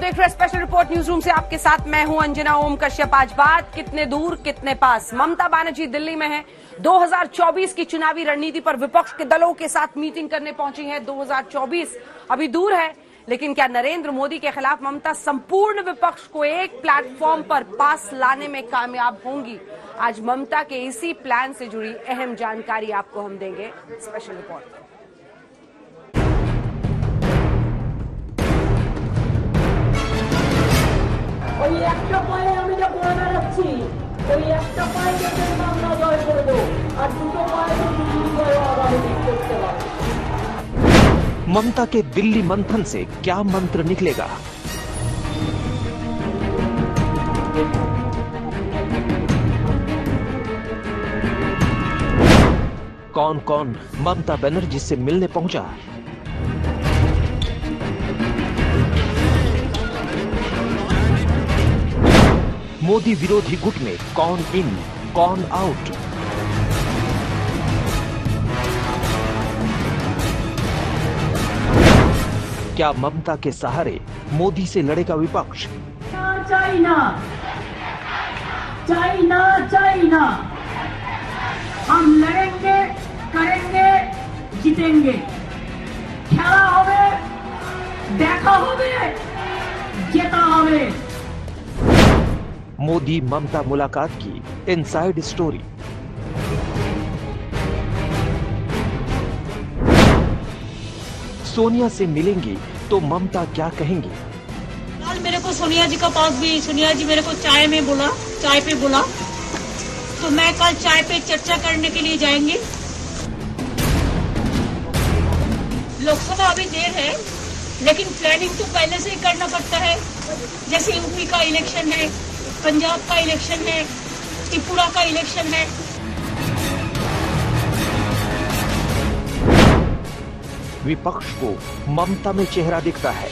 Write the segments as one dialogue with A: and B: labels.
A: देख रहे हैं स्पेशल रिपोर्ट न्यूज रूम से, आपके साथ मैं हूं अंजना ओम कश्यप। आज बात कितने दूर कितने पास। ममता बनर्जी दिल्ली में है। 2024 की चुनावी रणनीति पर विपक्ष के दलों के साथ मीटिंग करने पहुंची है। 2024 अभी दूर है, लेकिन क्या नरेंद्र मोदी के खिलाफ ममता संपूर्ण विपक्ष को एक प्लेटफॉर्म पर पास लाने में कामयाब होंगी? आज ममता के इसी प्लान से जुड़ी अहम जानकारी आपको हम देंगे स्पेशल रिपोर्ट।
B: ওই একটা পায়ে আমি যে গোড়া রাখছি, ওই একটা পায়ে যাতে আমরা জয় করবো, আর দুটো পায়ে দুটো জয় আগামী দিন করতে পারবো।
C: ममता के दिल्ली मंथन से क्या मंत्र निकलेगा? कौन कौन ममता बनर्जी से मिलने पहुंचा? मोदी विरोधी गुट में कौन इन कौन आउट? क्या ममता के सहारे मोदी से लड़ेगा विपक्ष?
B: चाइना चाइना चाइना, हम लड़ेंगे, करेंगे, जीतेंगे। खेला होवे, देखा होवे, जेता होवे।
C: मोदी ममता मुलाकात की इनसाइड स्टोरी। सोनिया से मिलेंगी तो ममता क्या कहेंगी?
D: कल मेरे को सोनिया जी का पास भी, सोनिया जी मेरे को चाय पे बुला, तो मैं कल चाय पे चर्चा करने के लिए जाएंगे। लोकसभा अभी देर है, लेकिन प्लानिंग तो पहले से ही करना पड़ता है। जैसे यूपी का इलेक्शन है, पंजाब का इलेक्शन है, त्रिपुरा का इलेक्शन है।
C: विपक्ष को ममता में चेहरा दिखता है।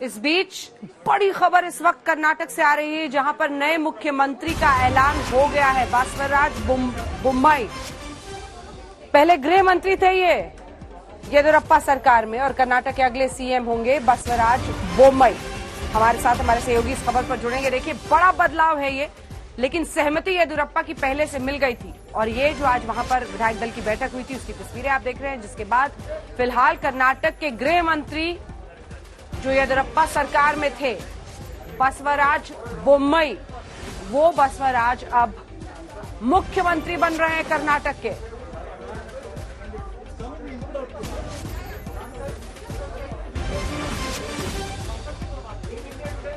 A: इस बीच बड़ी खबर इस वक्त कर्नाटक से आ रही है, जहां पर नए मुख्यमंत्री का ऐलान हो गया है। बसवराज बोम्मई पहले गृह मंत्री थे ये येदियुरप्पा सरकार में, और कर्नाटक के अगले सीएम होंगे बसवराज बोम्मई। हमारे साथ हमारे सहयोगी इस खबर पर जुड़ेंगे। देखिए, बड़ा बदलाव है ये, लेकिन सहमति येदियुरप्पा की पहले से मिल गई थी। और ये जो आज वहां पर विधायक दल की बैठक हुई थी, उसकी तस्वीरें आप देख रहे हैं, जिसके बाद फिलहाल कर्नाटक के गृह मंत्री जो येदियुरप्पा सरकार में थे, बसवराज बोम्मई, वो बसवराज अब मुख्यमंत्री बन रहे हैं कर्नाटक के।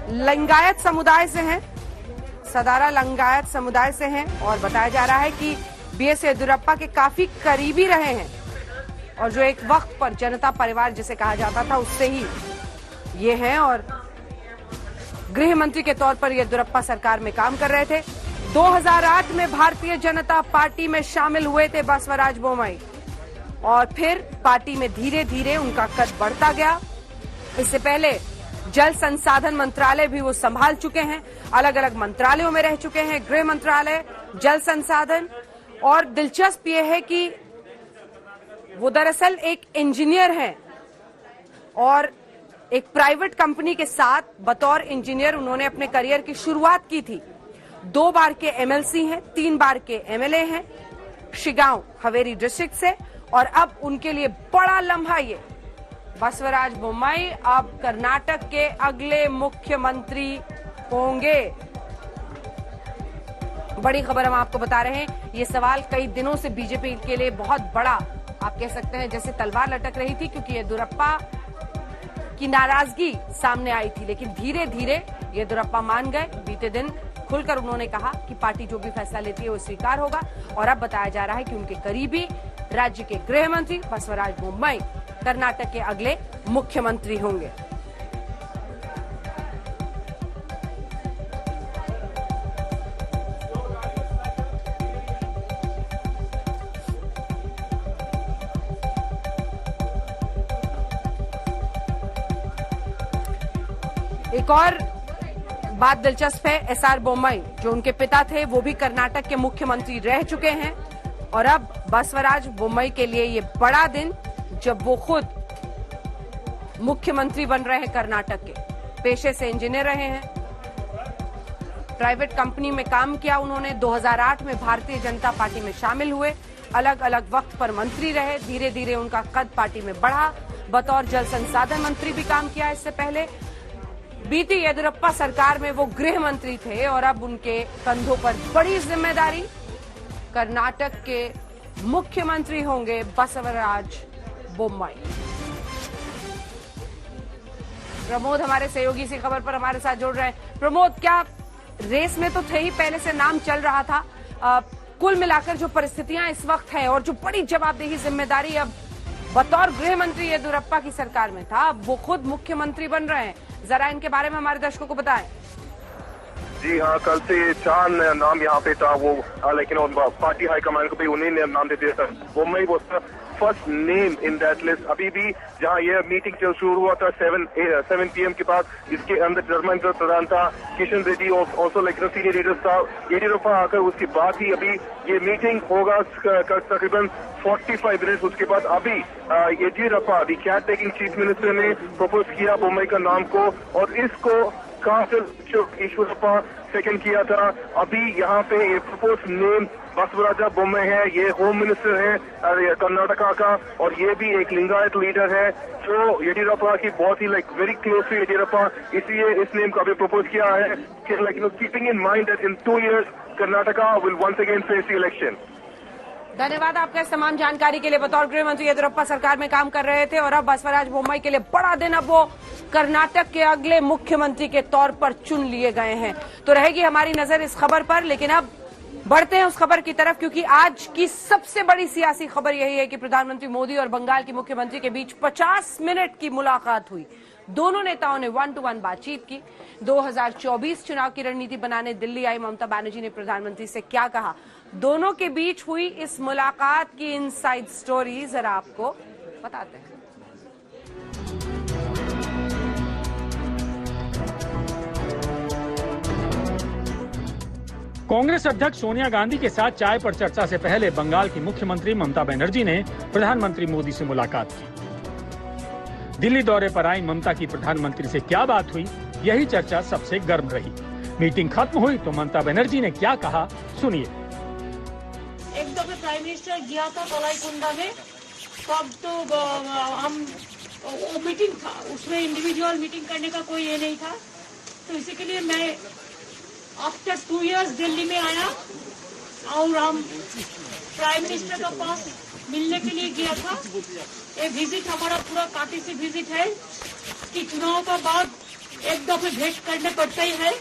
A: लिंगायत समुदाय से हैं, सदारा लिंगायत समुदाय से हैं, और बताया जा रहा है कि बीएस येदियुरप्पा के काफी करीबी रहे हैं, और जो एक वक्त पर जनता परिवार जिसे कहा जाता था, उससे ही ये हैं, और गृह मंत्री के तौर पर येदियुरप्पा सरकार में काम कर रहे थे। 2008 में भारतीय जनता पार्टी में शामिल हुए थे बसवराज बोम्मई, और फिर पार्टी में धीरे धीरे उनका कद बढ़ता गया। इससे पहले जल संसाधन मंत्रालय भी वो संभाल चुके हैं, अलग अलग मंत्रालयों में रह चुके हैं, गृह मंत्रालय, जल संसाधन। और दिलचस्प ये है कि वो दरअसल एक इंजीनियर हैं, और एक प्राइवेट कंपनी के साथ बतौर इंजीनियर उन्होंने अपने करियर की शुरुआत की थी। 2 बार के एमएलसी हैं, 3 बार के एमएलए हैं शिगांव हवेरी डिस्ट्रिक्ट से, और अब उनके लिए बड़ा लम्हा ये, बसवराज बोम्मई अब कर्नाटक के अगले मुख्यमंत्री होंगे। बड़ी खबर हम आपको बता रहे हैं। ये सवाल कई दिनों से बीजेपी के लिए बहुत बड़ा, आप कह सकते हैं जैसे तलवार लटक रही थी, क्योंकि येदियुरप्पा की नाराजगी सामने आई थी, लेकिन धीरे धीरे येदियुरप्पा मान गए। बीते दिन खुलकर उन्होंने कहा कि पार्टी जो भी फैसला लेती है वो स्वीकार होगा, और अब बताया जा रहा है कि उनके करीबी राज्य के गृह मंत्री बसवराज बोम्मई कर्नाटक के अगले मुख्यमंत्री होंगे। एक और बात दिलचस्प है, एसआर बोम्मई जो उनके पिता थे वो भी कर्नाटक के मुख्यमंत्री रह चुके हैं, और अब बसवराज बोम्मई के लिए ये बड़ा दिन, जब वो खुद मुख्यमंत्री बन रहे हैं कर्नाटक के। पेशे से इंजीनियर रहे हैं, प्राइवेट कंपनी में काम किया उन्होंने। 2008 में भारतीय जनता पार्टी में शामिल हुए, अलग अलग वक्त पर मंत्री रहे। धीरे धीरे उनका कद पार्टी में बढ़ा। बतौर जल संसाधन मंत्री भी काम किया। इससे पहले बीती येदियुरप्पा सरकार में वो गृह मंत्री थे और अब उनके कंधों पर बड़ी जिम्मेदारी। कर्नाटक के मुख्यमंत्री होंगे बसवराज बोम्मई। प्रमोद हमारे सहयोगी इसी खबर पर हमारे साथ जुड़ रहे हैं। प्रमोद, क्या रेस में तो थे ही, पहले से नाम चल रहा था, कुल मिलाकर जो परिस्थितियां इस वक्त है और जो बड़ी जवाबदेही जिम्मेदारी अब बतौर गृह मंत्री येदियुरप्पा की सरकार में था, अब वो खुद मुख्यमंत्री बन रहे हैं, जरा इनके बारे में हमारे दर्शकों को बताएं।
E: जी हाँ, कल से 4 नाम यहाँ पे था वो, लेकिन पार्टी हाईकमान को भी उन्हीं ने नाम दे दिया था। बोम्मई वो first name in that list. अभी भी जहाँ यह मीटिंग चल शुरू हुआ था 7 PM के बाद, इसके अंदर धर्मेंद्र प्रधान था, किशन रेड्डी ऑल्सो लेकिन सीनियर लीडर्स था। येदियुरप्पा आकर उसके बाद ही अभी ये मीटिंग होगा तकरीबन 45 मिनट। उसके बाद अभी येदियुरप्पा दी केयर टेकिंग चीफ मिनिस्टर ने प्रपोज किया बोम्मई का नाम को, और इसको ईश्वरप्पा सेकंड किया था। अभी यहाँ पे ये प्रपोज नेम बसवराज बोम्मई है। ये होम मिनिस्टर है कर्नाटका का, और ये भी एक लिंगायत लीडर है जो येदियुरप्पा की बहुत ही वेरी क्लोज टू येदियुरप्पा, इसलिए इस नेम का भी प्रपोज किया है। लेकिन keeping in mind that in 2 years Karnataka will once again face the election.
A: धन्यवाद आपका इस तमाम जानकारी के लिए। बतौर गृह मंत्री येदियुरप्पा सरकार में काम कर रहे थे और अब बसवराज बोम्मई के लिए बड़ा दिन, अब वो कर्नाटक के अगले मुख्यमंत्री के तौर पर चुन लिए गए हैं। तो रहेगी हमारी नजर इस खबर पर, लेकिन अब बढ़ते हैं उस खबर की तरफ, क्योंकि आज की सबसे बड़ी सियासी खबर यही है कि प्रधानमंत्री मोदी और बंगाल की मुख्यमंत्री के बीच 50 मिनट की मुलाकात हुई। दोनों नेताओं ने 1-to-1 बातचीत की। 2024 चुनाव की रणनीति बनाने दिल्ली आई ममता बनर्जी ने प्रधानमंत्री से क्या कहा, दोनों के बीच हुई इस मुलाकात की इनसाइड स्टोरी जरा आपको बताते हैं।
F: कांग्रेस अध्यक्ष सोनिया गांधी के साथ चाय पर चर्चा से पहले बंगाल की मुख्यमंत्री ममता बनर्जी ने प्रधानमंत्री मोदी से मुलाकात की। दिल्ली दौरे पर आई ममता की प्रधानमंत्री से क्या बात हुई, यही चर्चा सबसे गर्म रही। मीटिंग खत्म हुई तो ममता बनर्जी ने क्या कहा, सुनिए।
D: एक दफे प्राइम मिनिस्टर गया था कलाईकुंडा में, तब तो हम वो मीटिंग था, उसमें इंडिविजुअल मीटिंग करने का कोई ये नहीं था। तो इसी के लिए मैं आफ्टर 2 years दिल्ली में आया और हम प्राइम मिनिस्टर के पास मिलने के लिए गया था। ये विजिट हमारा पूरा काटिसी विजिट है कि चुनाव का बाद एक दफे भेंट करने पड़ते ही है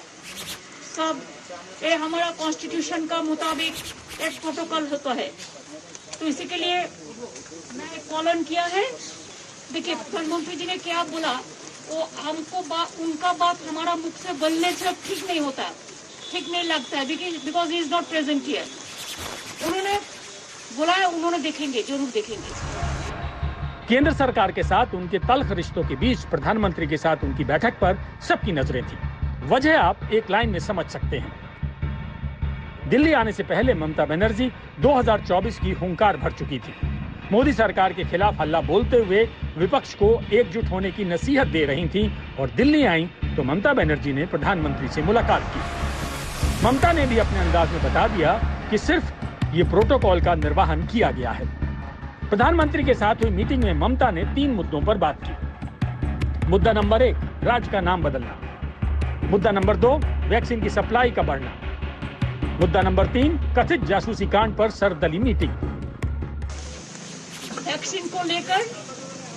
D: सब। ये हमारा कॉन्स्टिट्यूशन का मुताबिक एक प्रोटोकॉल होता है, तो इसी के लिए मैं कॉलन किया है। देखिए प्रधानमंत्री जी ने क्या बोला, वो हमको उनका बात हमारा मुख से बोलने से ठीक नहीं होता, ठीक नहीं लगता है, because he is not present here. उन्होंने बोला है, उन्होंने देखेंगे, जरूर देखेंगे।
F: केंद्र सरकार के साथ उनके तल्ख रिश्तों के बीच प्रधानमंत्री के साथ उनकी बैठक पर सबकी नजरें थी। वजह आप एक लाइन में समझ सकते हैं। दिल्ली आने से पहले ममता बनर्जी 2024 की हुंकार भर चुकी थी। मोदी सरकार के खिलाफ हल्ला बोलते हुए विपक्ष को एकजुट होने की नसीहत दे रही थी, और दिल्ली आई तो ममता बनर्जी ने प्रधानमंत्री से मुलाकात की। ममता ने भी अपने अंदाज में बता दिया कि सिर्फ ये प्रोटोकॉल का निर्वहन किया गया है। प्रधानमंत्री के साथ हुई मीटिंग में ममता ने 3 मुद्दों पर बात की। मुद्दा नंबर 1, राज्य का नाम बदलना। मुद्दा नंबर 2, वैक्सीन की सप्लाई का बढ़ना। मुद्दा नंबर 3, कथित जासूसी कांड पर सर्वदलीय मीटिंग।
D: वैक्सीन को लेकर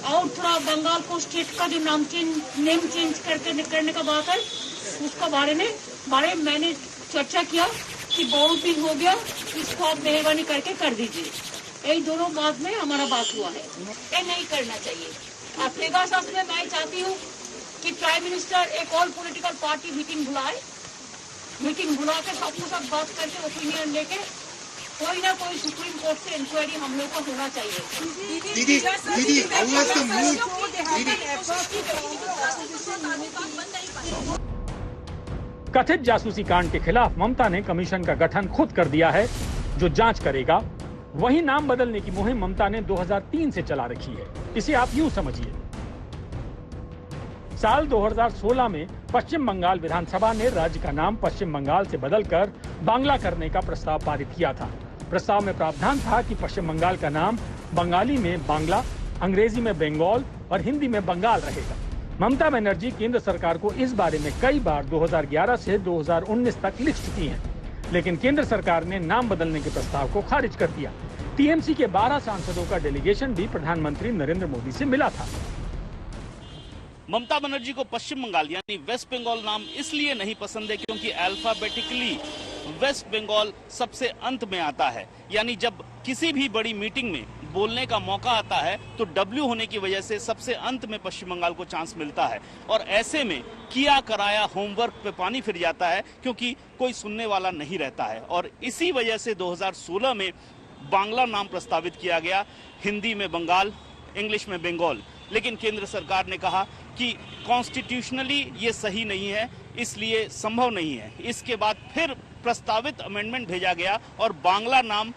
D: और थोड़ा बंगाल को स्टेट का जो नेम चेंज करने का बात है, उसका बारे में मैंने चर्चा किया कि बहुत दिन हो गया, इसको आप मेहरबानी करके कर दीजिए। यही दोनों बात में हमारा बात हुआ है, ये नहीं करना चाहिए। पेगासस में मैं चाहती हूँ कि प्राइम मिनिस्टर एक ऑल पॉलिटिकल पार्टी मीटिंग बुला के सबको सब बात करके ओपिनियन लेके कोई ना कोई सुप्रीम कोर्ट से इंक्वायरी हम लोग को होना चाहिए।
G: दीदी
F: कथित जासूसी कांड के खिलाफ ममता ने कमीशन का गठन खुद कर दिया है, जो जांच करेगा। वहीं नाम बदलने की मुहिम ममता ने 2003 से चला रखी है। इसे आप यूं समझिए, साल 2016 में पश्चिम बंगाल विधानसभा ने राज्य का नाम पश्चिम बंगाल से बदलकर बांग्ला करने का प्रस्ताव पारित किया था। प्रस्ताव में प्रावधान था कि पश्चिम बंगाल का नाम बंगाली में बांग्ला, अंग्रेजी में बंगाल और हिंदी में बंगाल रहेगा। ममता बनर्जी केंद्र सरकार को इस बारे में कई बार 2011 से 2019 तक लिख चुकी हैं, लेकिन केंद्र सरकार ने नाम बदलने के प्रस्ताव को खारिज कर दिया। टीएमसी के 12 सांसदों का डेलीगेशन भी प्रधानमंत्री नरेंद्र मोदी से मिला था।
G: ममता बनर्जी को पश्चिम बंगाल यानी वेस्ट बंगाल नाम इसलिए नहीं पसंद है क्योंकि अल्फाबेटिकली वेस्ट बंगाल सबसे अंत में आता है, यानी जब किसी भी बड़ी मीटिंग में बोलने का मौका आता है तो डब्ल्यू होने की वजह से सबसे अंत में पश्चिम बंगाल को चांस मिलता है और ऐसे में किया कराया होमवर्क पे पानी फिर जाता है क्योंकि कोई सुनने वाला नहीं रहता है। और इसी वजह से 2016 में बांग्ला नाम प्रस्तावित किया गया, हिंदी में बंगाल, इंग्लिश में बंगाल, लेकिन केंद्र सरकार ने कहा कि कॉन्स्टिट्यूशनली ये सही नहीं है, इसलिए संभव नहीं है। इसके बाद फिर प्रस्तावित अमेंडमेंट भेजा गया और बांग्ला नाम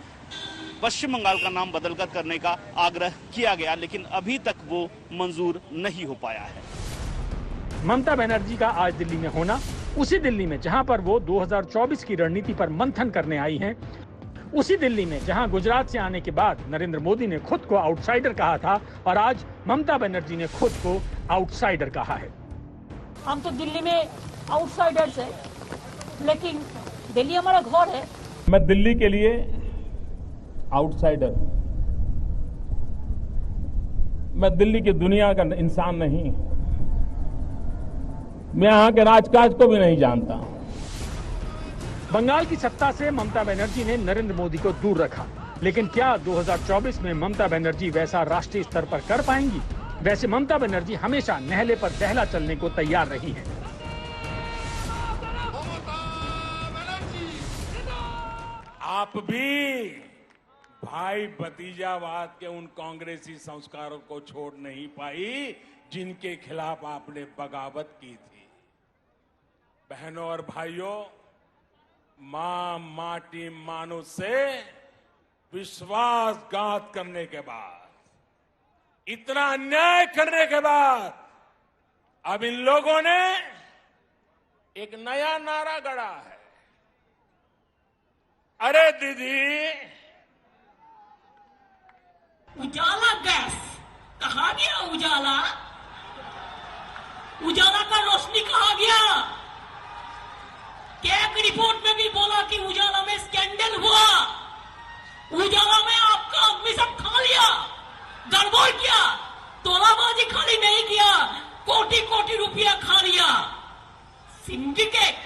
G: पश्चिम बंगाल का नाम बदलकर करने का आग्रह किया गया, लेकिन अभी तक वो मंजूर नहीं हो पाया है।
F: ममता बनर्जी का आज दिल्ली में होना, उसी दिल्ली में जहां पर वो 2024 की रणनीति पर मंथन करने आई हैं, उसी दिल्ली में जहां गुजरात से आने के बाद नरेंद्र मोदी ने खुद को आउटसाइडर कहा था और आज ममता बनर्जी ने खुद को आउटसाइडर कहा है।
D: हम तो दिल्ली में आउटसाइडर्स है, लेकिन दिल्ली हमारा घर है।
H: मैं दिल्ली के लिए आउटसाइडर, मैं दिल्ली की दुनिया का इंसान नहीं, मैं यहाँ के राजकाज को भी नहीं जानता।
F: बंगाल की सत्ता से ममता बनर्जी ने नरेंद्र मोदी को दूर रखा, लेकिन क्या 2024 में ममता बनर्जी वैसा राष्ट्रीय स्तर पर कर पाएंगी? वैसे ममता बनर्जी हमेशा नहले पर दहला चलने को तैयार रही हैं।
H: आप भी भाई भतीजावाद के उन कांग्रेसी संस्कारों को छोड़ नहीं पाई जिनके खिलाफ आपने बगावत की थी। बहनों और भाइयों, मां माटी मानुष से विश्वासघात करने के बाद, इतना अन्याय करने के बाद अब इन लोगों ने एक नया नारा गढ़ा है। अरे दीदी,
D: उजाला गैस कहा गया? उजाला उजाला का रोशनी कहा गया? कैग रिपोर्ट में भी बोला कि उजाला में स्कैंडल हुआ, उजाला में आपका आदमी सब खा लिया, गड़बड़ किया, तोलाबाजी खाली नहीं किया, कोटि कोटि रुपया खा लिया। Syndicate,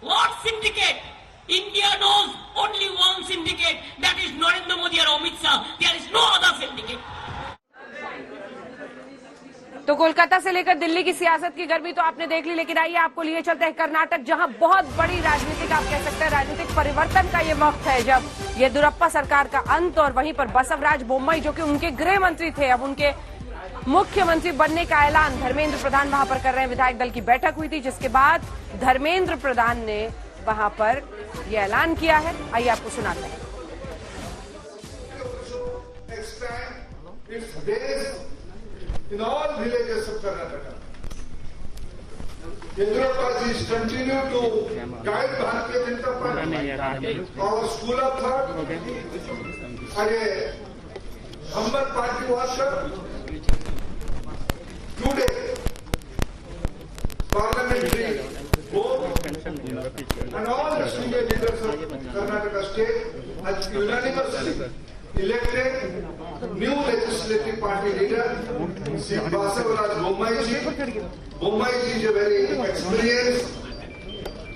D: what syndicate? India knows only one syndicate, that is Narendra Modi or Amit Shah. There is no other syndicate.
A: तो कोलकाता से लेकर दिल्ली की सियासत की गर्मी तो आपने देख ली, लेकिन आइए आपको लिए चलते हैं कर्नाटक, जहां बहुत बड़ी राजनीतिक, आप कह सकते हैं राजनीतिक परिवर्तन का ये वक्त है, जब येदियुरप्पा सरकार का अंत और वहीं पर बसवराज बोम्मई जो कि उनके गृह मंत्री थे, अब उनके मुख्यमंत्री बनने का ऐलान धर्मेंद्र प्रधान वहां पर कर रहे हैं। विधायक दल की बैठक हुई थी, जिसके बाद धर्मेंद्र प्रधान ने वहां पर यह ऐलान किया है। आइए आपको सुनाते हैं।
I: In all villages of Karnataka, Yediyurappa ji continue to guide Bharatiya Janata Party, our school of thought, and a humble party worker. Today, parliamentary board and all the senior leaders of Karnataka state has unanimously elected new legislative party leader, Sri Basavaraj Bommai ji. Bommai ji is a very experienced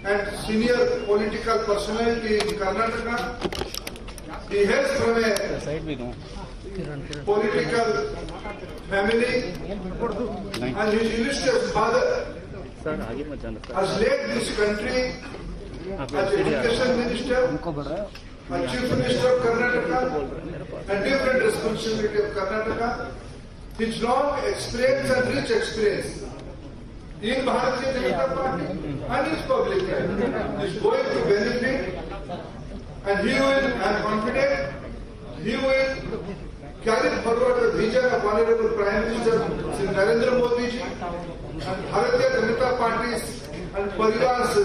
I: and senior political personality in Karnataka. He hails from a political family, and his illustrious father has led this country as education minister, as chief minister of Karnataka, and different responsibility of Karnataka. His long experience and rich experience in Bharatiya Janata Party and his public life is going to benefit, and he will, I am confident, he will carry forward the vision of Honorable Prime Minister Shri Narendra Modi ji and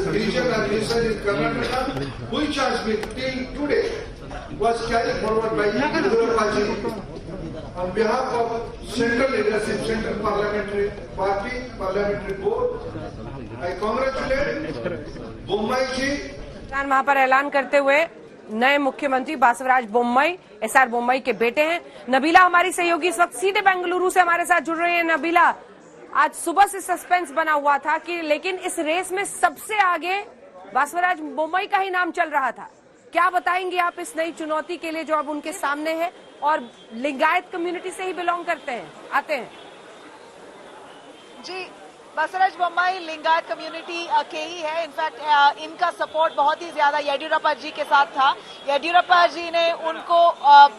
I: region and mission in Karnataka, which has been till today was carried forward by Yediyurappa ji on behalf of central leadership, central parliamentary party, parliamentary board. I congratulate Bommai ji.
A: वहां पर ऐलान करते हुए नए मुख्यमंत्री Basavaraj Bommai, SR Bommai के बेटे हैं। नबीला हमारी सहयोगी इस वक्त सीधे बेंगलुरु से हमारे साथ जुड़ रही है। नबीला, आज सुबह से सस्पेंस बना हुआ था कि लेकिन इस रेस में सबसे आगे बासवराज बोम्मई का ही नाम चल रहा था। क्या बताएंगे आप इस नई चुनौती के लिए जो अब उनके सामने है और लिंगायत कम्युनिटी से ही बिलोंग करते हैं, आते हैं?
J: जी, बसवराज बोम्मई लिंगायत कम्युनिटी के ही है। इनफैक्ट इनका सपोर्ट बहुत ही ज्यादा येदियुरप्पा जी के साथ था। येदियुरप्पा जी ने उनको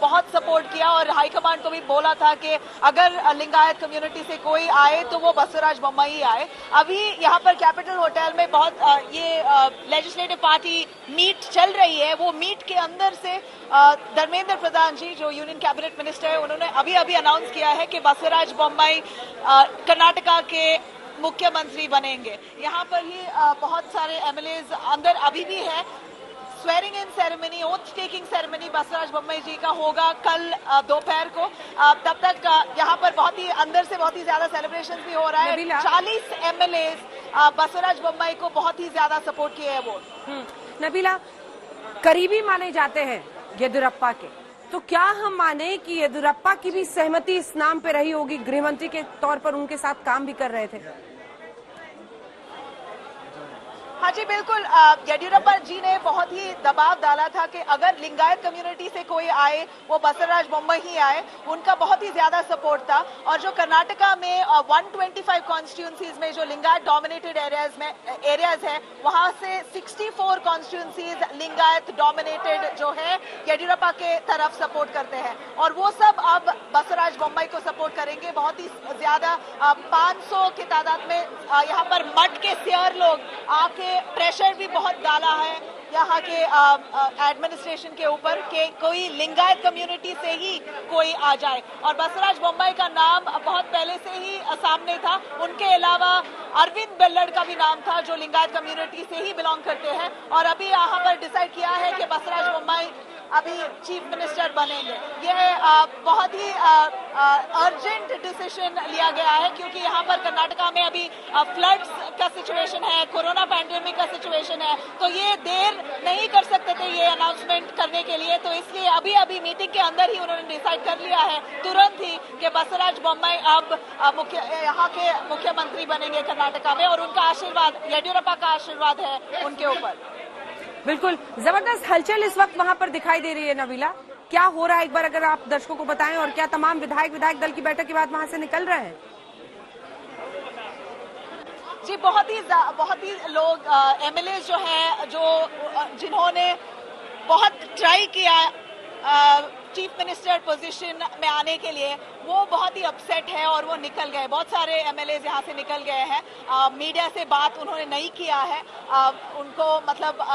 J: बहुत सपोर्ट किया और हाईकमांड को भी बोला था कि अगर लिंगायत कम्युनिटी से कोई आए तो वो बसवराज बोम्मई ही आए। अभी यहाँ पर कैपिटल होटल में बहुत ये लेजिस्लेटिव पार्टी मीट चल रही है। वो मीट के अंदर से धर्मेंद्र प्रधान जी जो यूनियन कैबिनेट मिनिस्टर है, उन्होंने अभी अभी अनाउंस किया है कि बसवराज बोम्मई कर्नाटका के मुख्यमंत्री बनेंगे। यहाँ पर ही बहुत सारे एमएलएज अंदर अभी भी है। Swearing in ceremony, oath taking ceremony Basavaraj Bommai ji का होगा कल दोपहर को। तब तक यहाँ पर बहुत ही अंदर से बहुत ही ज्यादा सेलिब्रेशन भी हो रहा है। 40 एमएलएज बसवराज बोम्मई को बहुत ही ज्यादा सपोर्ट किए हैं वो।
A: नबीला, करीबी माने जाते हैं येदियुरप्पा के, तो क्या हम माने कि येदियुरप्पा की भी सहमति इस नाम पे रही होगी? गृहमंत्री के तौर पर उनके साथ काम भी कर रहे थे।
J: हाँ जी, बिल्कुल। येदियुरप्पा जी ने बहुत ही दबाव डाला था कि अगर लिंगायत कम्युनिटी से कोई आए वो बसवराज बोम्मई ही आए। उनका बहुत ही ज्यादा सपोर्ट था। और जो कर्नाटका में 125 कॉन्स्टिट्यूंसीज में जो लिंगायत डोमिनेटेड एरियाज है, वहां से 64 कॉन्स्टिट्यूंसीज लिंगायत डोमिनेटेड जो है येदियुरप्पा के तरफ सपोर्ट करते हैं और वो सब अब बसवराज बोम्मई को सपोर्ट करेंगे। बहुत ही ज्यादा 500 की तादाद में यहाँ पर मठ के सियर लोग आके प्रेशर भी बहुत डाला है यहाँ के एडमिनिस्ट्रेशन के ऊपर कि कोई लिंगायत कम्युनिटी से ही कोई आ जाए। और बसवराज बोम्मई का नाम बहुत पहले से ही सामने था। उनके अलावा अरविंद बेल्लड़ का भी नाम था जो लिंगायत कम्युनिटी से ही बिलोंग करते हैं। और अभी यहाँ पर डिसाइड किया है कि बसवराज बोम्मई अभी चीफ मिनिस्टर बनेंगे। ये बहुत ही अर्जेंट डिसीजन लिया गया है क्योंकि यहाँ पर कर्नाटका में अभी फ्लड्स का सिचुएशन है, कोरोना पैंडेमिक का सिचुएशन है, तो ये देर नहीं कर सकते थे ये अनाउंसमेंट करने के लिए। तो इसलिए अभी अभी मीटिंग के अंदर ही उन्होंने डिसाइड कर लिया है तुरंत ही कि बसवराज बोम्मई अब यहाँ के मुख्यमंत्री बनेंगे कर्नाटका में। और उनका आशीर्वाद, येदियुरप्पा का आशीर्वाद है उनके ऊपर।
A: बिल्कुल जबरदस्त हलचल इस वक्त वहां पर दिखाई दे रही है। नबीला, क्या हो रहा है एक बार अगर आप दर्शकों को बताएं और क्या तमाम विधायक दल की बैठक के बाद वहां से निकल रहे हैं?
J: जी, बहुत ही लोग एमएलए जो हैं जिन्होंने बहुत ट्राई किया चीफ मिनिस्टर पोजीशन में आने के लिए, वो बहुत ही अपसेट है और वो निकल गए। बहुत सारे एमएलए यहाँ से निकल गए हैं। मीडिया से बात उन्होंने नहीं किया है। उनको मतलब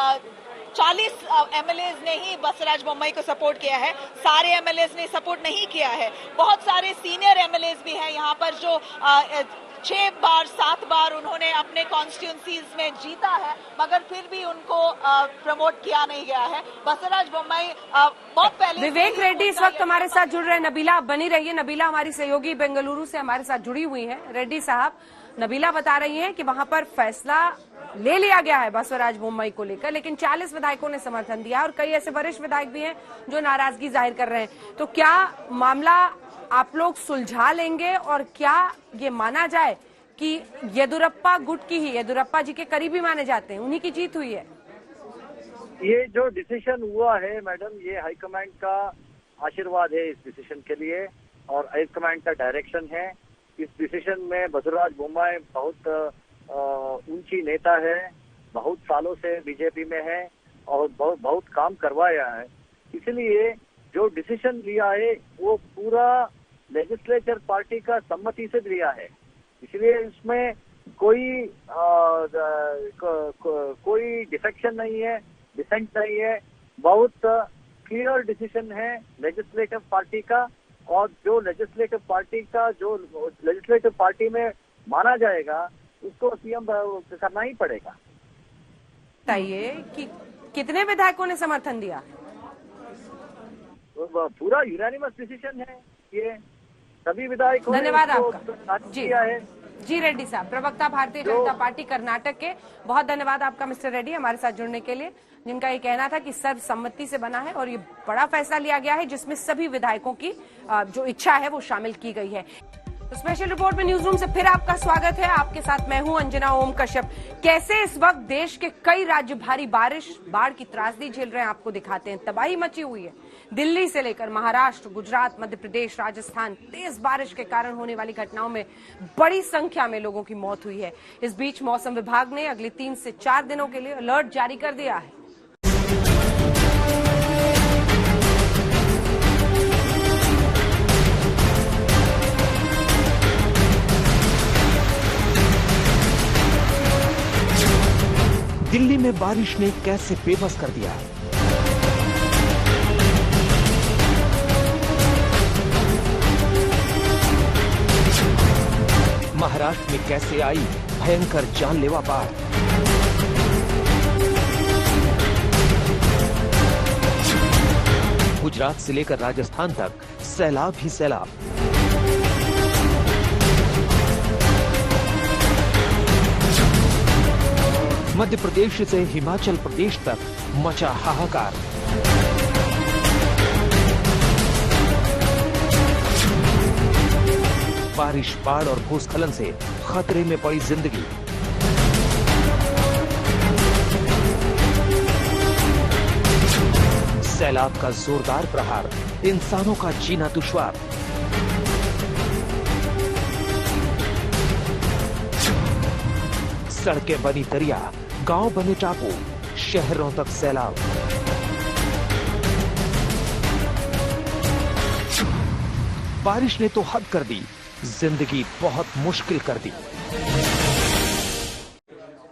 J: 40 एमएलएज ने ही बसवराज बोम्मई को सपोर्ट किया है, सारे एमएलएज ने सपोर्ट नहीं किया है। बहुत सारे सीनियर एमएलएज भी हैं यहाँ पर जो 6 बार 7 बार उन्होंने अपने कॉन्स्टिट्यूंसीज में जीता है, मगर फिर भी उनको प्रमोट किया नहीं गया है। बसवराज बोम्मई बहुत पहले।
A: विवेक रेड्डी इस वक्त हमारे साथ जुड़ रहे हैं। नबीला, आप बनी रहिए। नबीला हमारी सहयोगी बेंगलुरु से हमारे साथ जुड़ी हुई है। रेड्डी साहब, नबीला बता रही हैं कि वहां पर फैसला ले लिया गया है बसवराज बोम्मई को लेकर, लेकिन 40 विधायकों ने समर्थन दिया और कई ऐसे वरिष्ठ विधायक भी हैं जो नाराजगी जाहिर कर रहे हैं। तो क्या मामला आप लोग सुलझा लेंगे और क्या ये माना जाए कि येदियुरप्पा गुट की ही, येदियुरप्पा जी के करीबी माने जाते हैं, उन्हीं की जीत हुई है?
K: ये जो डिसीजन हुआ है मैडम, ये हाईकमांड का आशीर्वाद है इस डिसीजन के लिए और हाईकमांड का डायरेक्शन है। इस डिसीजन में बसवराज बोम्मई बहुत ऊंची नेता है, बहुत सालों से बीजेपी में है और बहुत काम करवाया है। इसलिए जो डिसीजन लिया है वो पूरा लेजिस्लेचर पार्टी का सम्मति से लिया है। इसलिए इसमें कोई डिफेक्शन नहीं है, डिसेंट नहीं है। बहुत क्लियर डिसीजन है लेजिस्लेटिव पार्टी का और जो लेजिस्लेटिव पार्टी में माना जाएगा उसको सीएम करना ही पड़ेगा।
A: बताइए कि कितने विधायकों ने समर्थन दिया?
K: पूरा यूनानिमस डिसीजन है ये, सभी विधायकों ने
A: धन्यवाद
K: उसको
A: आपका
K: किया है।
A: जी रेड्डी साहब, प्रवक्ता भारतीय जनता पार्टी कर्नाटक के, बहुत धन्यवाद आपका मिस्टर रेड्डी हमारे साथ जुड़ने के लिए, जिनका ये कहना था कि सर्वसम्मति से बना है और ये बड़ा फैसला लिया गया है जिसमें सभी विधायकों की जो इच्छा है वो शामिल की गई है। तो स्पेशल रिपोर्ट में न्यूज रूम से फिर आपका स्वागत है। आपके साथ मैं हूं अंजना ओम कश्यप। कैसे इस वक्त देश के कई राज्य भारी बारिश, बाढ़ की त्रासदी झेल रहे हैं, आपको दिखाते हैं। तबाही मची हुई है दिल्ली से लेकर महाराष्ट्र, गुजरात, मध्य प्रदेश, राजस्थान। तेज बारिश के कारण होने वाली घटनाओं में बड़ी संख्या में लोगों की मौत हुई है। इस बीच मौसम विभाग ने अगले 3 से 4 दिनों के लिए अलर्ट जारी कर दिया है।
C: दिल्ली में बारिश ने कैसे बेबस कर दिया। महाराष्ट्र में कैसे आई भयंकर जानलेवा बाढ़। गुजरात से लेकर राजस्थान तक सैलाब ही सैलाब। मध्य प्रदेश से हिमाचल प्रदेश तक मचा हाहाकार। बारिश, बाढ़ और भूस्खलन से खतरे में पड़ी जिंदगी। सैलाब का जोरदार प्रहार, इंसानों का जीना दुश्वार। सड़कें बनी दरिया, गांव बने टापू, शहरों तक सैलाब। बारिश ने तो हद कर दी, जिंदगी बहुत मुश्किल कर दी।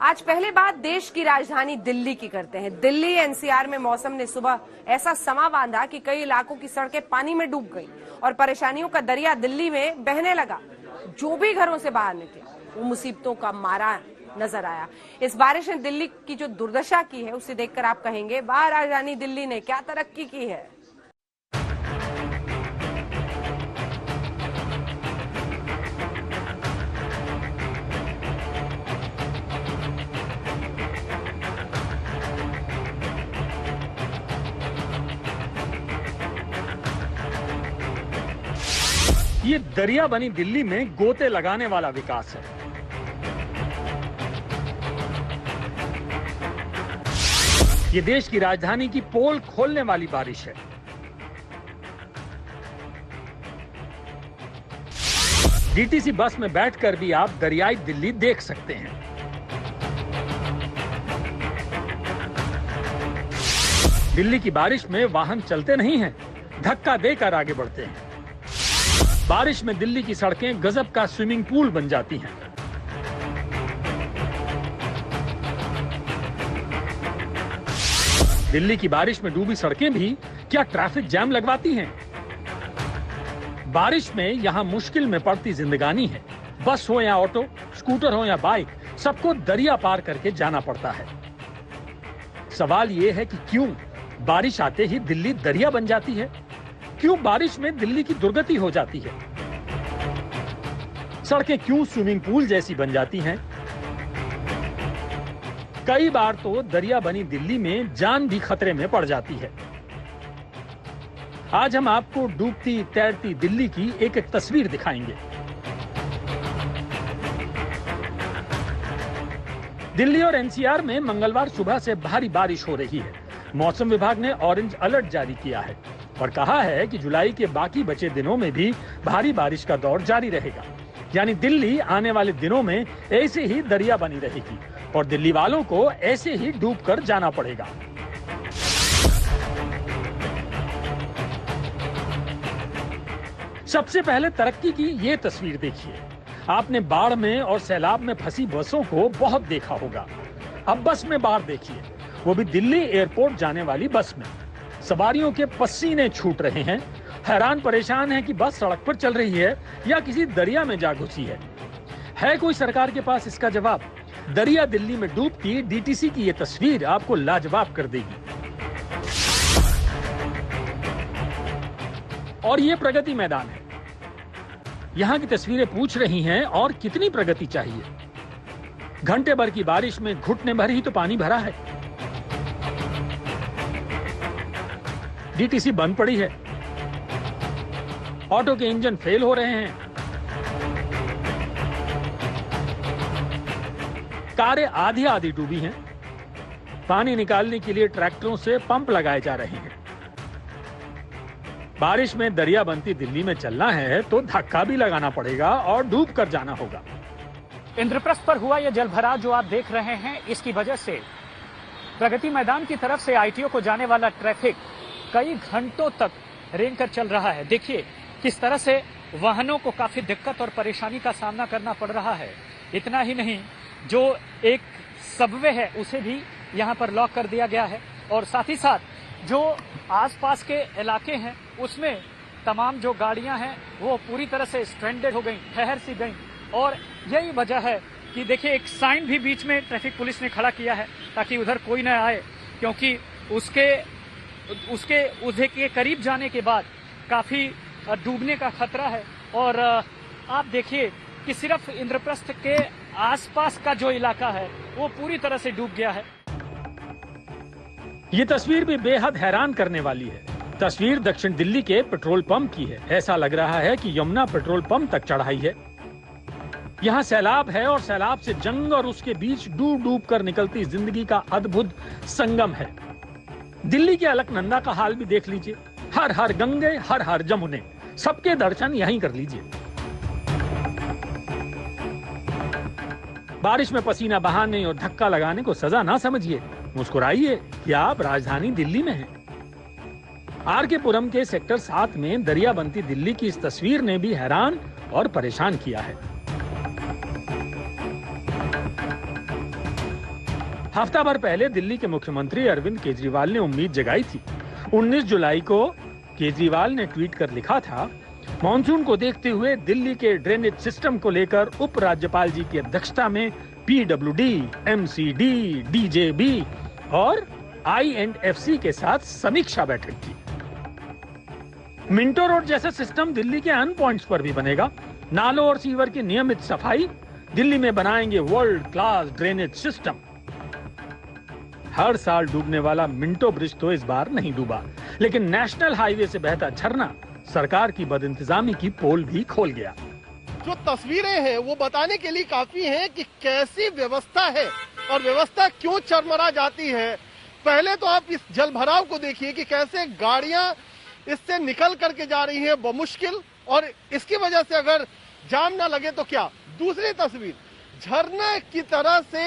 A: आज पहले बात देश की राजधानी दिल्ली की करते हैं। दिल्ली एनसीआर में मौसम ने सुबह ऐसा समा बांधा कि कई इलाकों की सड़कें पानी में डूब गई और परेशानियों का दरिया दिल्ली में बहने लगा। जो भी घरों से बाहर निकले वो मुसीबतों का मारा नजर आया। इस बारिश ने दिल्ली की जो दुर्दशा की है उसे देखकर आप कहेंगे, वाह राजधानी दिल्ली ने क्या तरक्की की है।
F: ये दरिया बनी दिल्ली में गोते लगाने वाला विकास है। ये देश की राजधानी की पोल खोलने वाली बारिश है। डीटीसी बस में बैठकर भी आप दरियाई दिल्ली देख सकते हैं। दिल्ली की बारिश में वाहन चलते नहीं हैं, धक्का देकर आगे बढ़ते हैं। बारिश में दिल्ली की सड़कें गजब का स्विमिंग पूल बन जाती हैं। दिल्ली की बारिश में डूबी सड़कें भी क्या ट्रैफिक जैम लगवाती हैं? बारिश में यहां मुश्किल में पड़ती जिंदगानी है। बस हो या ऑटो, स्कूटर हो या बाइक, सबको दरिया पार करके जाना पड़ता है। सवाल यह है कि क्यों बारिश आते ही दिल्ली दरिया बन जाती है? क्यों बारिश में दिल्ली की दुर्गति हो जाती है? सड़कें क्यों स्विमिंग पूल जैसी बन जाती हैं? कई बार तो दरिया बनी दिल्ली में जान भी खतरे में पड़ जाती है। आज हम आपको डूबती तैरती दिल्ली की एक एक तस्वीर दिखाएंगे। दिल्ली और एनसीआर में मंगलवार सुबह से भारी बारिश हो रही है। मौसम विभाग ने ऑरेंज अलर्ट जारी किया है और कहा है कि जुलाई के बाकी बचे दिनों में भी भारी बारिश का दौर जारी रहेगा। यानी दिल्ली आने वाले दिनों में ऐसे ही दरिया बनी रहेगी और दिल्ली वालों को ऐसे ही डूबकर जाना पड़ेगा। सबसे पहले तरक्की की ये तस्वीर देखिए। आपने बाढ़ में और सैलाब में फंसी बसों को बहुत देखा होगा। अब बस में बाढ़ देखिए, वो भी दिल्ली एयरपोर्ट जाने वाली बस में। सवारियों के पसीने छूट रहे हैं, हैरान परेशान है कि बस सड़क पर चल रही है या किसी दरिया में जा घुसी है। है कोई सरकार के पास इसका जवाब? दरिया दिल्ली में डूबती डीटीसी की ये तस्वीर आपको लाजवाब कर देगी। और ये प्रगति मैदान है। यहां की तस्वीरें पूछ रही हैं और कितनी प्रगति चाहिए। घंटे भर की बारिश में घुटने भर ही तो पानी भरा है। डीटीसी बंद पड़ी है। ऑटो के इंजन फेल हो रहे हैं। कारें आधी आधी डूबी हैं। पानी निकालने के लिए ट्रैक्टरों से पंप लगाए जा रहे हैं। बारिश में दरिया बनती दिल्ली में चलना है तो धक्का भी लगाना पड़ेगा और डूब कर जाना होगा।
L: इंद्रप्रस्थ पर हुआ यह जलभराव जो आप देख रहे हैं, इसकी वजह से प्रगति मैदान की तरफ से आईटीओ को जाने वाला ट्रैफिक कई घंटों तक रेंग कर चल रहा है। देखिए किस तरह से वाहनों को काफी दिक्कत और परेशानी का सामना करना पड़ रहा है। इतना ही नहीं, जो एक सबवे है उसे भी यहाँ पर लॉक कर दिया गया है और साथ ही साथ जो आसपास के इलाके हैं उसमें तमाम जो गाड़ियां हैं वो पूरी तरह से स्ट्रैंडेड हो गई, ठहर सी गई। और यही वजह है कि देखिए एक साइन भी बीच में ट्रैफिक पुलिस ने खड़ा किया है ताकि उधर कोई न आए, क्योंकि उसके के करीब जाने के बाद काफी डूबने का खतरा है। और आप देखिए कि सिर्फ इंद्रप्रस्थ के आसपास का जो इलाका है वो पूरी तरह से डूब गया है।
F: ये तस्वीर भी बेहद हैरान करने वाली है। तस्वीर दक्षिण दिल्ली के पेट्रोल पंप की है। ऐसा लग रहा है कि यमुना पेट्रोल पंप तक चढ़ाई है। यहाँ सैलाब है और सैलाब से जंग और उसके बीच डूब डूब कर निकलती जिंदगी का अद्भुत संगम है। दिल्ली के अलकनंदा का हाल भी देख लीजिए। हर हर गंगे, हर हर जमुने, सबके दर्शन यहीं कर लीजिए। बारिश में पसीना बहाने और धक्का लगाने को सजा ना समझिए। मुस्कुराइए कि आप राजधानी दिल्ली में हैं। आरके पुरम के सेक्टर 7 में दरिया बनती दिल्ली की इस तस्वीर ने भी हैरान और परेशान किया है। हफ्ता भर पहले दिल्ली के मुख्यमंत्री अरविंद केजरीवाल ने उम्मीद जगाई थी। 19 जुलाई को केजरीवाल ने ट्वीट कर लिखा था, मॉनसून को देखते हुए दिल्ली के ड्रेनेज सिस्टम को लेकर उपराज्यपाल जी की अध्यक्षता में पीडब्ल्यूडी, एमसीडी, डीजेबी और आईएंडएफसी के साथ समीक्षा बैठक की। मिंटो रोड जैसा सिस्टम दिल्ली के अन्य पॉइंट्स पर भी बनेगा। नालों और सीवर की नियमित सफाई, दिल्ली में बनाएंगे वर्ल्ड क्लास ड्रेनेज सिस्टम। हर साल डूबने वाला मिंटो ब्रिज तो इस बार नहीं डूबा, लेकिन नेशनल हाईवे से बहता झरना सरकार की बदइंतजामी की पोल भी खोल गया।
M: जो तस्वीरें हैं वो बताने के लिए काफी हैं कि कैसी व्यवस्था है और व्यवस्था क्यों चरमरा जाती है। पहले तो आप इस जलभराव को देखिए कि कैसे गाड़ियां इससे निकल करके जा रही हैं बमुश्किल, और इसकी वजह से अगर जाम ना लगे तो क्या। दूसरी तस्वीर, झरना की तरह से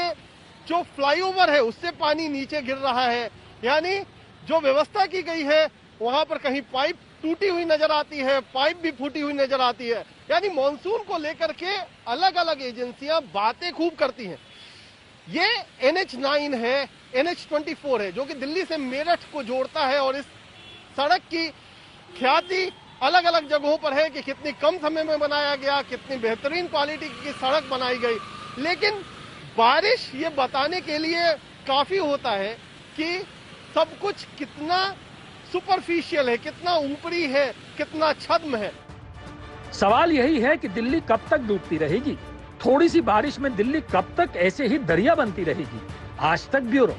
M: जो फ्लाईओवर है उससे पानी नीचे गिर रहा है। यानी जो व्यवस्था की गई है वहां पर कहीं पाइप टूटी हुई नजर आती है, पाइप भी फूटी हुई नजर आती है। यानी मॉनसून को लेकर के अलग अलग एजेंसियां बातें खूब करती हैं। ये NH9 है, NH24 है, जो कि दिल्ली से मेरठ को जोड़ता है, और इस सड़क की ख्याति अलग अलग जगहों पर है कि कितनी कम समय में बनाया गया, कितनी बेहतरीन क्वालिटी की सड़क बनाई गई। लेकिन बारिश ये बताने के लिए काफी होता है कि सब कुछ कितना सुपरफिशियल है, कितना ऊपरी है, कितना छद्म है।
F: सवाल यही है कि दिल्ली कब तक डूबती रहेगी? थोड़ी सी बारिश में दिल्ली कब तक ऐसे ही दरिया बनती रहेगी? आज तक ब्यूरो।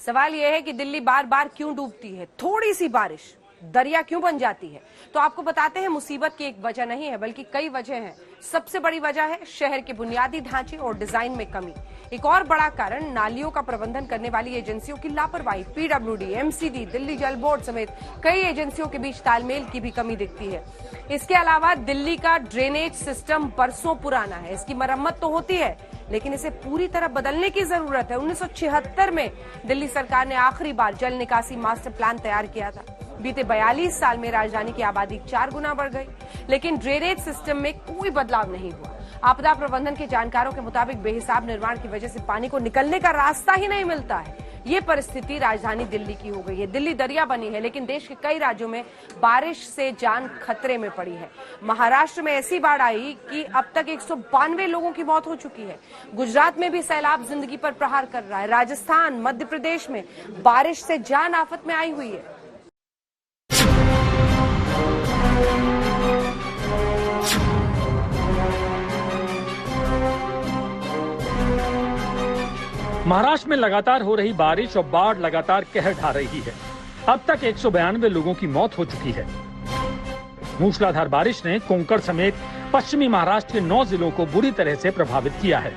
A: सवाल यह है कि दिल्ली बार बार क्यों डूबती है? थोड़ी सी बारिश दरिया क्यों बन जाती है? तो आपको बताते हैं, मुसीबत की एक वजह नहीं है बल्कि कई वजह हैं। सबसे बड़ी वजह है शहर के बुनियादी ढांचे और डिजाइन में कमी। एक और बड़ा कारण नालियों का प्रबंधन करने वाली एजेंसियों की लापरवाही। पीडब्ल्यूडी, एमसीडी, दिल्ली जल बोर्ड समेत कई एजेंसियों के बीच तालमेल की भी कमी दिखती है। इसके अलावा दिल्ली का ड्रेनेज सिस्टम बरसों पुराना है। इसकी मरम्मत तो होती है लेकिन इसे पूरी तरह बदलने की जरूरत है। 1976 में दिल्ली सरकार ने आखिरी बार जल निकासी मास्टर प्लान तैयार किया था। बीते 42 साल में राजधानी की आबादी 4 गुना बढ़ गई, लेकिन ड्रेनेज सिस्टम में कोई बदलाव नहीं हुआ। आपदा प्रबंधन के जानकारों के मुताबिक बेहिसाब निर्माण की वजह से पानी को निकलने का रास्ता ही नहीं मिलता है। ये परिस्थिति राजधानी दिल्ली की हो गई है। दिल्ली दरिया बनी है, लेकिन देश के कई राज्यों में बारिश से जान खतरे में पड़ी है। महाराष्ट्र में ऐसी बाढ़ आई कि अब तक 192 लोगों की मौत हो चुकी है। गुजरात में भी सैलाब जिंदगी पर प्रहार कर रहा है। राजस्थान, मध्य प्रदेश में बारिश से जान आफत में आई हुई है।
F: महाराष्ट्र में लगातार हो रही बारिश और बाढ़ लगातार कहर ढा रही है। अब तक 192 लोगों की मौत हो चुकी है। मूसलाधार बारिश ने कोंकण समेत पश्चिमी महाराष्ट्र के 9 जिलों को बुरी तरह से प्रभावित किया है।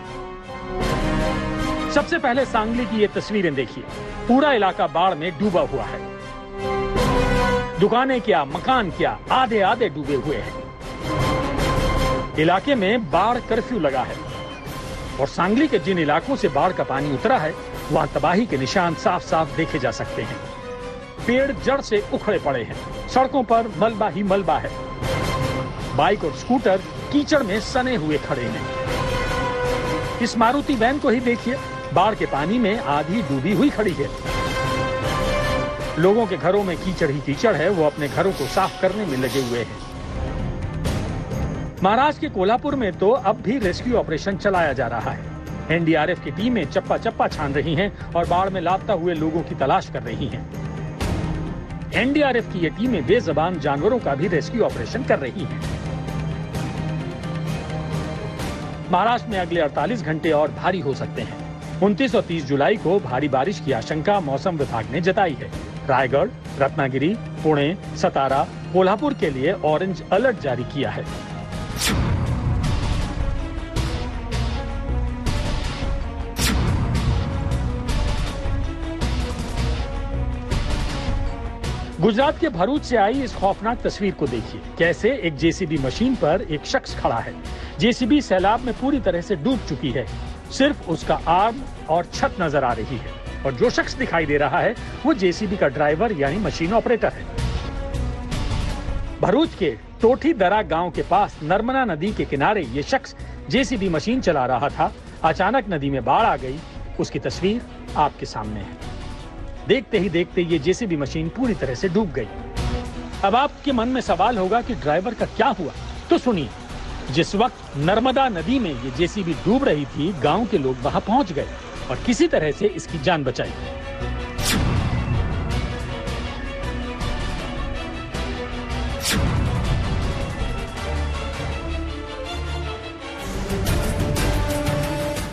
F: सबसे पहले सांगली की ये तस्वीरें देखिए। पूरा इलाका बाढ़ में डूबा हुआ है। दुकानें क्या, मकान क्या, आधे आधे डूबे हुए हैं। इलाके में बाढ़ कर्फ्यू लगा है और सांगली के जिन इलाकों से बाढ़ का पानी उतरा है वहां तबाही के निशान साफ साफ देखे जा सकते हैं। पेड़ जड़ से उखड़े पड़े हैं। सड़कों पर मलबा ही मलबा है। बाइक और स्कूटर कीचड़ में सने हुए खड़े हैं। इस मारुति वैन को ही देखिए, बाढ़ के पानी में आधी डूबी हुई खड़ी है। लोगों के घरों में कीचड़ ही कीचड़ है। वो अपने घरों को साफ करने में लगे हुए हैं। महाराष्ट्र के कोल्हापुर में तो अब भी रेस्क्यू ऑपरेशन चलाया जा रहा है। एनडीआरएफ की टीमें चप्पा चप्पा छान रही हैं और बाढ़ में लापता हुए लोगों की तलाश कर रही हैं। एनडीआरएफ की ये टीमें बेजुबान जानवरों का भी रेस्क्यू ऑपरेशन कर रही हैं। महाराष्ट्र में अगले 48 घंटे और भारी हो सकते हैं। 29 और 30 जुलाई को भारी बारिश की आशंका मौसम विभाग ने जताई है। रायगढ़, रत्नागिरी, पुणे, सतारा, कोल्हापुर के लिए ऑरेंज अलर्ट जारी किया है। गुजरात के भरूच से आई इस खौफनाक तस्वीर को देखिए। कैसे एक जेसीबी मशीन पर एक शख्स खड़ा है। जेसीबी सैलाब में पूरी तरह से डूब चुकी है। सिर्फ उसका आर्म और छत नजर आ रही है और जो शख्स दिखाई दे रहा है वो जेसीबी का ड्राइवर यानी मशीन ऑपरेटर है। भरूच के टोठी दरा गांव के पास नर्मदा नदी के किनारे ये शख्स जेसीबी मशीन चला रहा था। अचानक नदी में बाढ़ आ गई। उसकी तस्वीर आपके सामने है। देखते ही देखते ये जेसीबी मशीन पूरी तरह से डूब गई। अब आपके मन में सवाल होगा कि ड्राइवर का क्या हुआ, तो सुनिए। जिस वक्त नर्मदा नदी में ये जेसीबी डूब रही थी, गांव के लोग वहां पहुंच गए और किसी तरह से इसकी जान बचाई।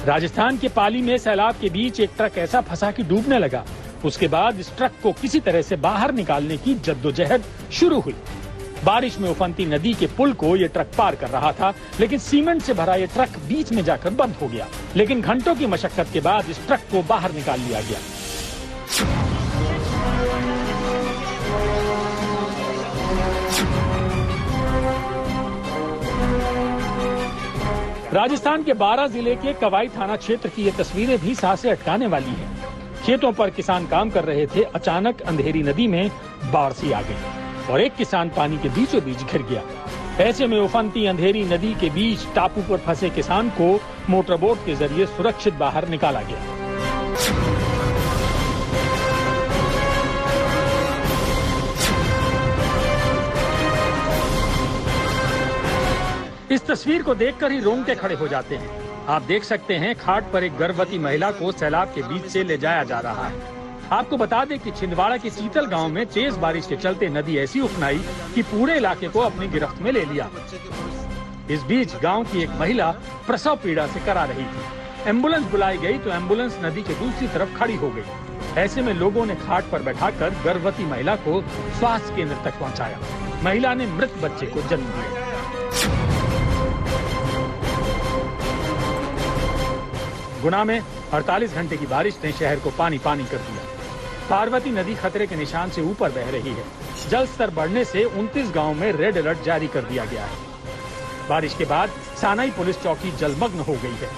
F: राजस्थान के पाली में सैलाब के बीच एक ट्रक ऐसा फंसा कि डूबने लगा। उसके बाद इस ट्रक को किसी तरह से बाहर निकालने की जद्दोजहद शुरू हुई। बारिश में उफनती नदी के पुल को ये ट्रक पार कर रहा था, लेकिन सीमेंट से भरा ये ट्रक बीच में जाकर बंद हो गया। लेकिन घंटों की मशक्कत के बाद इस ट्रक को बाहर निकाल लिया गया। राजस्थान के 12 जिले के कवाई थाना क्षेत्र की ये तस्वीरें भी सांसें अटकाने वाली हैं। खेतों पर किसान काम कर रहे थे। अचानक अंधेरी नदी में बाढ़ सी आ गई और एक किसान पानी के बीचों बीच घिर गया। ऐसे में उफनती अंधेरी नदी के बीच टापू पर फंसे किसान को मोटरबोट के जरिए सुरक्षित बाहर निकाला गया। इस तस्वीर को देखकर ही रोंगटे खड़े हो जाते हैं। आप देख सकते हैं खाट पर एक गर्भवती महिला को सैलाब के बीच से ले जाया जा रहा है। आपको बता दें कि छिंदवाड़ा के चीतल गांव में तेज बारिश के चलते नदी ऐसी उफनाई कि पूरे इलाके को अपनी गिरफ्त में ले लिया। इस बीच गांव की एक महिला प्रसव पीड़ा से करा रही थी। एम्बुलेंस बुलाई गई तो एम्बुलेंस नदी के दूसरी तरफ खड़ी हो गई। ऐसे में लोगों ने खाट पर बैठाकर गर्भवती महिला को स्वास्थ्य केंद्र तक पहुंचाया। महिला ने मृत बच्चे को जन्म दिया। गुना में 48 घंटे की बारिश ने शहर को पानी पानी कर दिया। पार्वती नदी खतरे के निशान से ऊपर बह रही है। जल स्तर बढ़ने से 29 गांवों में रेड अलर्ट जारी कर दिया गया है। बारिश के बाद सानाई पुलिस चौकी जलमग्न हो गई है।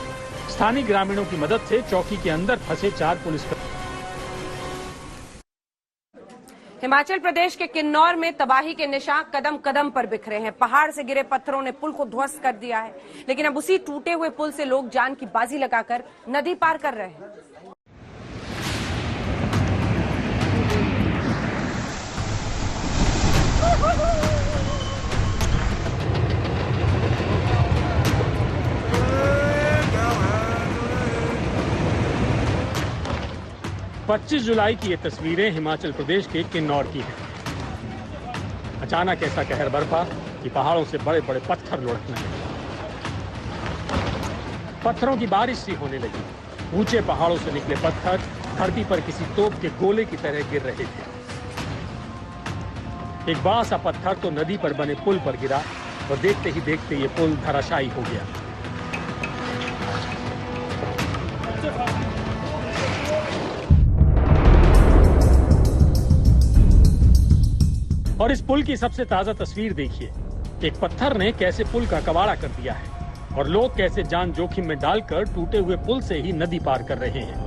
F: स्थानीय ग्रामीणों की मदद से चौकी के अंदर फंसे 4 पुलिसकर्मी।
A: हिमाचल प्रदेश के किन्नौर में तबाही के निशान कदम कदम पर बिखरे हैं। पहाड़ से गिरे पत्थरों ने पुल को ध्वस्त कर दिया है, लेकिन अब उसी टूटे हुए पुल से लोग जान की बाजी लगाकर नदी पार कर रहे हैं।
F: 25 जुलाई की ये तस्वीरें हिमाचल प्रदेश के किन्नौर की हैं। अचानक ऐसा कहर बरपा कि पहाड़ों से बड़े बड़े पत्थर लुढ़कने लगे। पत्थरों की बारिश सी होने लगी। ऊंचे पहाड़ों से निकले पत्थर धरती पर किसी तोप के गोले की तरह गिर रहे थे। एक बड़ा सा पत्थर तो नदी पर बने पुल पर गिरा और देखते ही देखते ये पुल धराशायी हो गया। और इस पुल की सबसे ताजा तस्वीर देखिए। एक पत्थर ने कैसे पुल का कबाड़ा कर दिया है और लोग कैसे जान जोखिम में डालकर टूटे हुए पुल से ही नदी पार कर रहे हैं।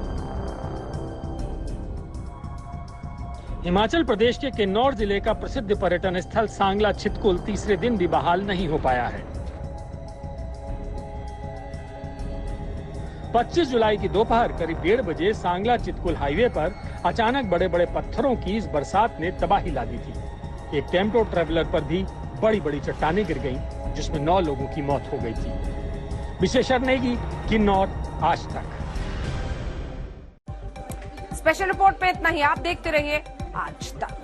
F: हिमाचल प्रदेश के किन्नौर जिले का प्रसिद्ध पर्यटन स्थल सांगला छितकुल तीसरे दिन भी बहाल नहीं हो पाया है। 25 जुलाई की दोपहर करीब 1:30 बजे सांगला चितकुल हाईवे पर अचानक बड़े बड़े पत्थरों की इस बरसात ने तबाही ला दी थी। एक टेम्पो ट्रेवलर पर भी बड़ी बड़ी चट्टानें गिर गईं, जिसमें 9 लोगों की मौत हो गई थी। विशेषज्ञ नेगी किन्नौर आज तक।
A: स्पेशल रिपोर्ट पे इतना ही। आप देखते रहिए आज तक।